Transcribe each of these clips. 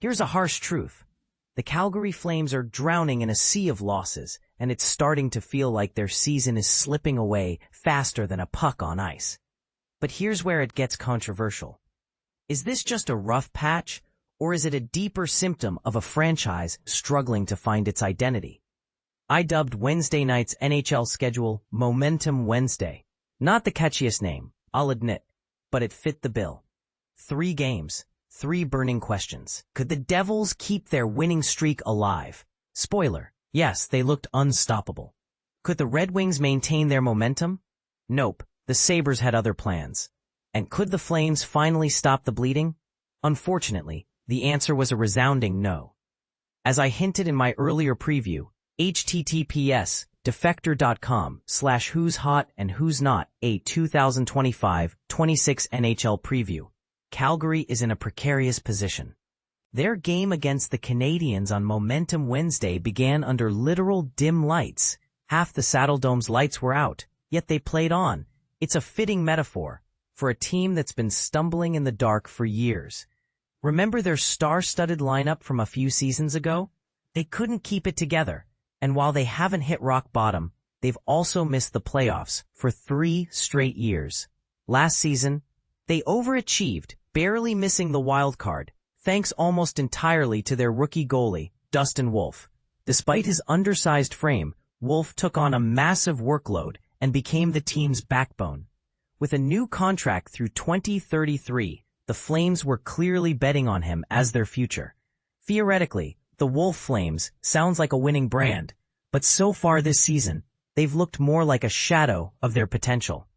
Here's a harsh truth. The Calgary Flames are drowning in a sea of losses, and it's starting to feel like their season is slipping away faster than a puck on ice. But here's where it gets controversial. Is this just a rough patch, or is it a deeper symptom of a franchise struggling to find its identity? I dubbed Wednesday night's NHL schedule Momentum Wednesday. Not the catchiest name, I'll admit, but it fit the bill. 3 games, 3 burning questions. Could the Devils keep their winning streak alive? Spoiler, yes, they looked unstoppable. Could the Red Wings maintain their momentum? Nope, the Sabres had other plans. And could the Flames finally stop the bleeding? Unfortunately, the answer was a resounding no. As I hinted in my earlier preview, https:/defector.com/who's hot and who's not, a 2025-26 NHL preview. Calgary is in a precarious position. Their game against the Canadiens on Momentum Wednesday began under literal dim lights. Half the Saddledome's lights were out, yet they played on. It's a fitting metaphor for a team that's been stumbling in the dark for years. Remember their star-studded lineup from a few seasons ago? They couldn't keep it together, and while they haven't hit rock bottom, they've also missed the playoffs for 3 straight years. Last season, they overachieved, barely missing the wild card, thanks almost entirely to their rookie goalie, Dustin Wolf. Despite his undersized frame, Wolf took on a massive workload and became the team's backbone. With a new contract through 2033, the Flames were clearly betting on him as their future. Theoretically, the Wolf Flames sounds like a winning brand, but so far this season, they've looked more like a shadow of their potential.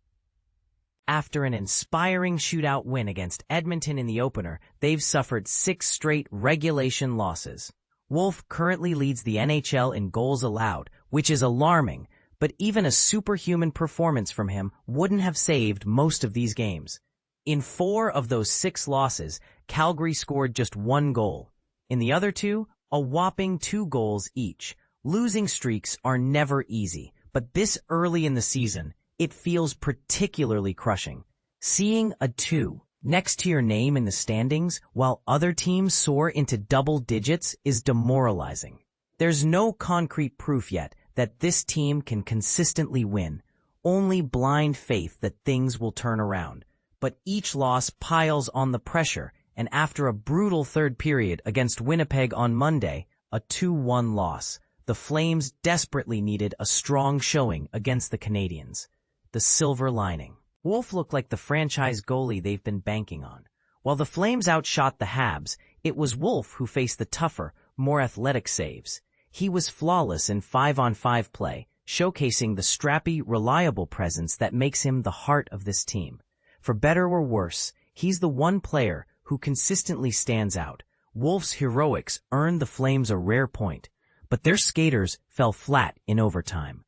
After an inspiring shootout win against Edmonton in the opener, they've suffered 6 straight regulation losses. Wolf currently leads the NHL in goals allowed, which is alarming, but even a superhuman performance from him wouldn't have saved most of these games. In 4 of those 6 losses, Calgary scored just 1 goal. In the other 2, a whopping 2 goals each. Losing streaks are never easy, but this early in the season, it feels particularly crushing. Seeing a 2 next to your name in the standings while other teams soar into double digits is demoralizing. There's no concrete proof yet that this team can consistently win, only blind faith that things will turn around. But each loss piles on the pressure, and after a brutal third period against Winnipeg on Monday, a 2-1 loss, the Flames desperately needed a strong showing against the Canadiens. The silver lining. Wolf looked like the franchise goalie they've been banking on. While the Flames outshot the Habs, it was Wolf who faced the tougher, more athletic saves. He was flawless in 5-on-5 play, showcasing the scrappy, reliable presence that makes him the heart of this team. For better or worse, he's the one player who consistently stands out. Wolf's heroics earned the Flames a rare point, but their skaters fell flat in overtime.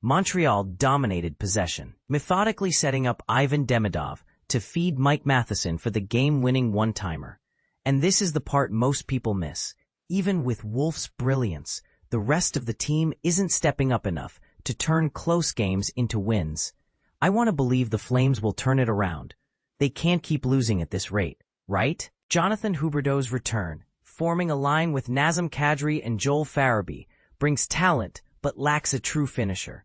Montreal dominated possession, methodically setting up Ivan Demidov to feed Mike Matheson for the game-winning one-timer. And this is the part most people miss. Even with Wolf's brilliance, the rest of the team isn't stepping up enough to turn close games into wins. I want to believe the Flames will turn it around. They can't keep losing at this rate, right? Jonathan Huberdeau's return, forming a line with Nazem Kadri and Joel Farabee, brings talent but lacks a true finisher.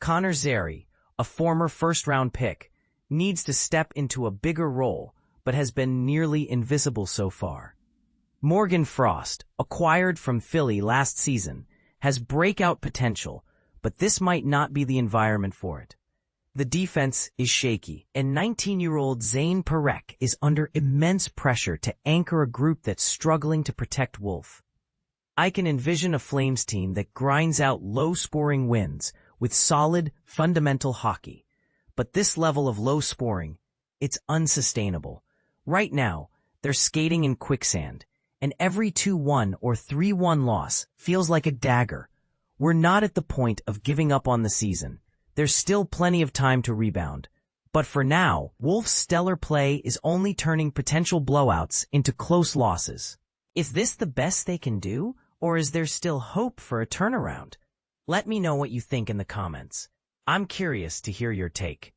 Connor Zary, a former first-round pick, needs to step into a bigger role, but has been nearly invisible so far. Morgan Frost, acquired from Philly last season, has breakout potential, but this might not be the environment for it. The defense is shaky, and 19-year-old Zayne Parekh is under immense pressure to anchor a group that's struggling to protect Wolf. I can envision a Flames team that grinds out low-scoring wins with solid, fundamental hockey. But this level of low scoring, it's unsustainable. Right now, they're skating in quicksand, and every 2-1 or 3-1 loss feels like a dagger. We're not at the point of giving up on the season. There's still plenty of time to rebound. But for now, Wolf's stellar play is only turning potential blowouts into close losses. Is this the best they can do, or is there still hope for a turnaround? Let me know what you think in the comments. I'm curious to hear your take.